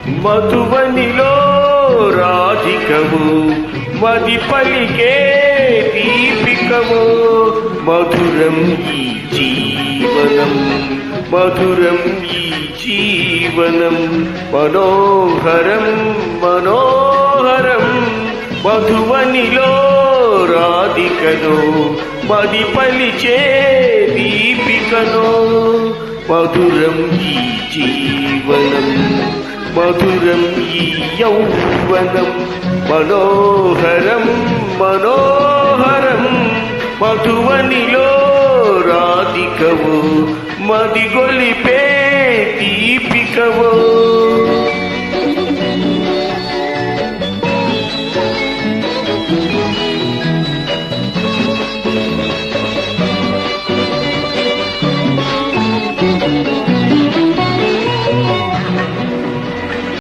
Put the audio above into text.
మధువనిలో రాధికవు మది పలికే దీపికవు మధురం ఈ జీవనం మధురం ఈ జీవనం మనోహరం మనోహరం మధువనిలో రాధికను మది పలిచే దీపికను మధురం ఈ జీవనం మధురం ఈ యౌవనం మనోహరం మనోహరం మధువనిలో రాధికవు మది గొలిపే దీపికవు